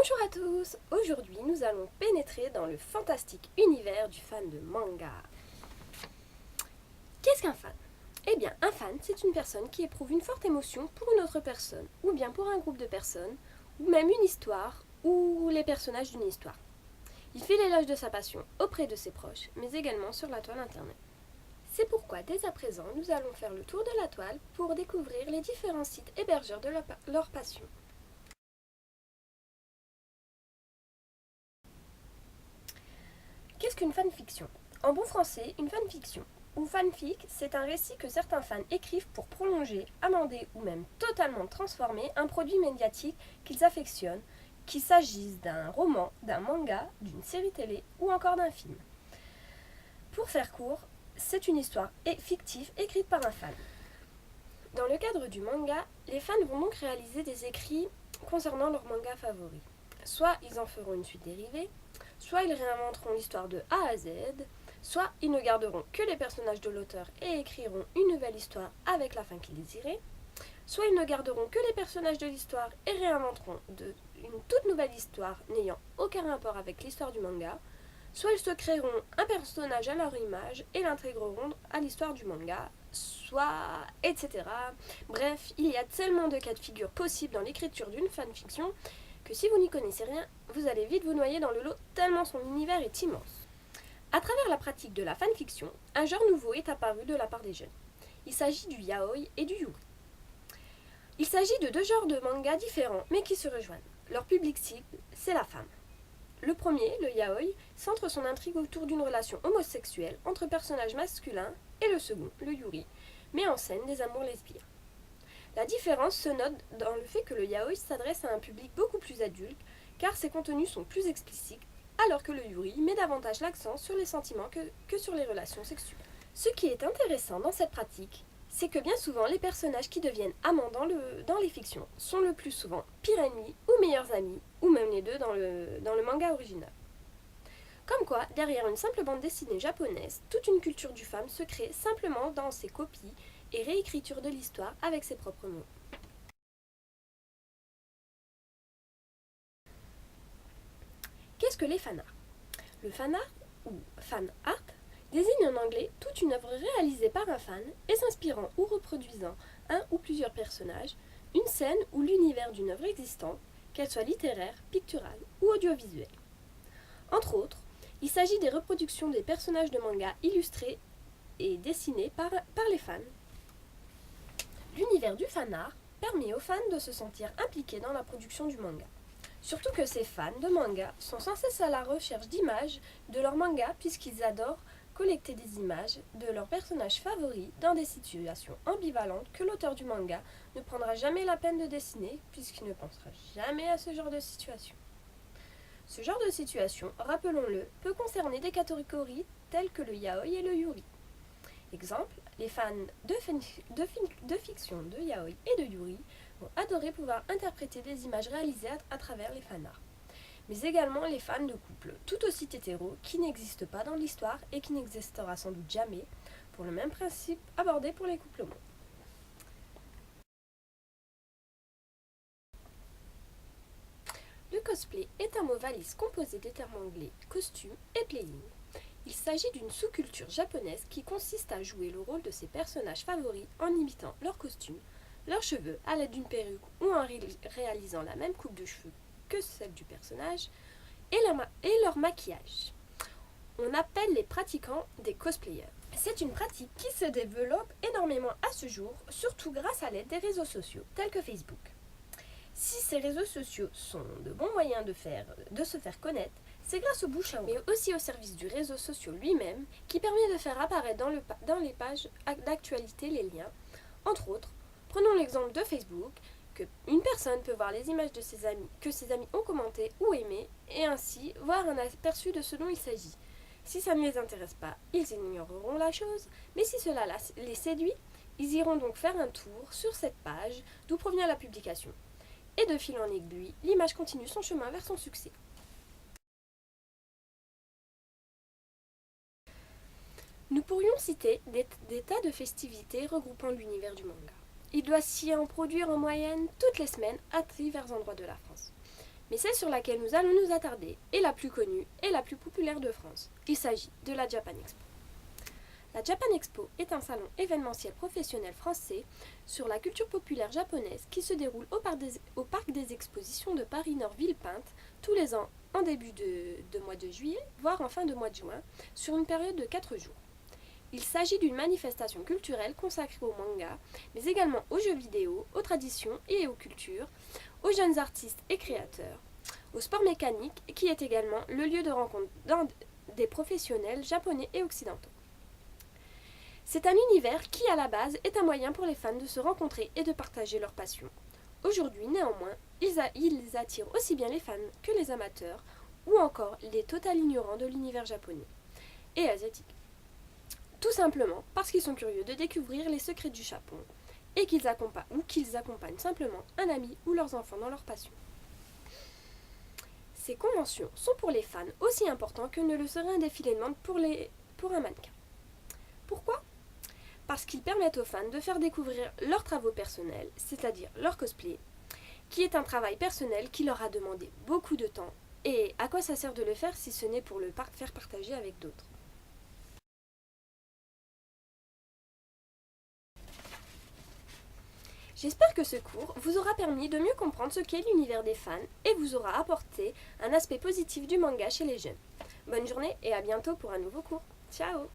Bonjour à tous, aujourd'hui nous allons pénétrer dans le fantastique univers du fan de manga. Qu'est-ce qu'un fan? Eh bien, un fan, c'est une personne qui éprouve une forte émotion pour une autre personne, ou bien pour un groupe de personnes, ou même une histoire, ou les personnages d'une histoire. Il fait l'éloge de sa passion auprès de ses proches, mais également sur la toile internet. C'est pourquoi dès à présent, nous allons faire le tour de la toile pour découvrir les différents sites hébergeurs de leur passion. Qu'est-ce qu'une fanfiction? En bon français, une fanfiction ou fanfic, c'est un récit que certains fans écrivent pour prolonger, amender ou même totalement transformer un produit médiatique qu'ils affectionnent, qu'il s'agisse d'un roman, d'un manga, d'une série télé ou encore d'un film. Pour faire court, c'est une histoire fictive écrite par un fan. Dans le cadre du manga, les fans vont donc réaliser des écrits concernant leur manga favori. Soit ils en feront une suite dérivée, soit ils réinventeront l'histoire de A à Z, soit ils ne garderont que les personnages de l'auteur et écriront une nouvelle histoire avec la fin qu'ils désiraient, soit ils ne garderont que les personnages de l'histoire et réinventeront une toute nouvelle histoire n'ayant aucun rapport avec l'histoire du manga, soit ils se créeront un personnage à leur image et l'intégreront à l'histoire du manga, soit etc. Bref, il y a tellement de cas de figure possibles dans l'écriture d'une fanfiction que si vous n'y connaissez rien, vous allez vite vous noyer dans le lot tellement son univers est immense. À travers la pratique de la fanfiction, un genre nouveau est apparu de la part des jeunes. Il s'agit du yaoi et du yuri. Il s'agit de deux genres de mangas différents mais qui se rejoignent. Leur public cible, c'est la femme. Le premier, le yaoi, centre son intrigue autour d'une relation homosexuelle entre personnages masculins et le second, le yuri, met en scène des amours lesbiens. La différence se note dans le fait que le yaoi s'adresse à un public beaucoup plus adulte car ses contenus sont plus explicites alors que le yuri met davantage l'accent sur les sentiments que sur les relations sexuelles. Ce qui est intéressant dans cette pratique, c'est que bien souvent les personnages qui deviennent amants dans les fictions sont le plus souvent pires ennemis ou meilleurs amis, ou même les deux dans le manga original. Comme quoi, derrière une simple bande dessinée japonaise, toute une culture du fan se crée simplement dans ses copies et réécriture de l'histoire avec ses propres mots. Qu'est-ce que les fanarts? Le fanart, ou fan art, désigne en anglais toute une œuvre réalisée par un fan et s'inspirant ou reproduisant un ou plusieurs personnages, une scène ou l'univers d'une œuvre existante, qu'elle soit littéraire, picturale ou audiovisuelle. Entre autres, il s'agit des reproductions des personnages de manga illustrés et dessinés par les fans. L'univers du fanart permet aux fans de se sentir impliqués dans la production du manga. Surtout que ces fans de manga sont sans cesse à la recherche d'images de leur manga puisqu'ils adorent collecter des images de leurs personnages favoris dans des situations ambivalentes que l'auteur du manga ne prendra jamais la peine de dessiner puisqu'il ne pensera jamais à ce genre de situation. Ce genre de situation, rappelons-le, peut concerner des catégories telles que le yaoi et le yuri. Exemple, les fans de fiction de yaoi et de yuri vont adorer pouvoir interpréter des images réalisées à travers les fanarts. Mais également les fans de couples tout aussi hétéros qui n'existent pas dans l'histoire et qui n'existera sans doute jamais, pour le même principe abordé pour les couples homo. Le cosplay est un mot valise composé des termes anglais costume et playing. Il s'agit d'une sous-culture japonaise qui consiste à jouer le rôle de ses personnages favoris en imitant leurs costumes, leurs cheveux à l'aide d'une perruque ou en réalisant la même coupe de cheveux que celle du personnage et leur maquillage. On appelle les pratiquants des cosplayers. C'est une pratique qui se développe énormément à ce jour, surtout grâce à l'aide des réseaux sociaux tels que Facebook. Si ces réseaux sociaux sont de bons moyens de se faire connaître, c'est grâce au bouche à oreille, mais aussi au service du réseau social lui-même, qui permet de faire apparaître dans les pages d'actualité les liens. Entre autres, prenons l'exemple de Facebook, qu'une personne peut voir les images de ses amis que ses amis ont commentées ou aimées, et ainsi voir un aperçu de ce dont il s'agit. Si ça ne les intéresse pas, ils ignoreront la chose, mais si cela les séduit, ils iront donc faire un tour sur cette page d'où provient la publication. Et de fil en aiguille, l'image continue son chemin vers son succès. Nous pourrions citer des tas de festivités regroupant l'univers du manga. Il doit s'y en produire en moyenne toutes les semaines à divers endroits de la France. Mais celle sur laquelle nous allons nous attarder est la plus connue et la plus populaire de France. Il s'agit de la Japan Expo. La Japan Expo est un salon événementiel professionnel français sur la culture populaire japonaise qui se déroule au parc des expositions de Paris-Nord Villepinte tous les ans en début de mois de juillet, voire en fin de mois de juin, sur une période de 4 jours. Il s'agit d'une manifestation culturelle consacrée au manga, mais également aux jeux vidéo, aux traditions et aux cultures, aux jeunes artistes et créateurs, au sport mécanique qui est également le lieu de rencontre des professionnels japonais et occidentaux. C'est un univers qui, à la base, est un moyen pour les fans de se rencontrer et de partager leur passion. Aujourd'hui, néanmoins, ils attirent aussi bien les fans que les amateurs, ou encore les total ignorants de l'univers japonais et asiatique. Tout simplement parce qu'ils sont curieux de découvrir les secrets du Japon et qu'ils accompagnent simplement un ami ou leurs enfants dans leur passion. Ces conventions sont pour les fans aussi importants que ne le serait un défilé de mode pour un mannequin. Pourquoi ? Parce qu'ils permettent aux fans de faire découvrir leurs travaux personnels, c'est-à-dire leur cosplay, qui est un travail personnel qui leur a demandé beaucoup de temps. Et à quoi ça sert de le faire si ce n'est pour le faire partager avec d'autres ? J'espère que ce cours vous aura permis de mieux comprendre ce qu'est l'univers des fans et vous aura apporté un aspect positif du manga chez les jeunes. Bonne journée et à bientôt pour un nouveau cours. Ciao!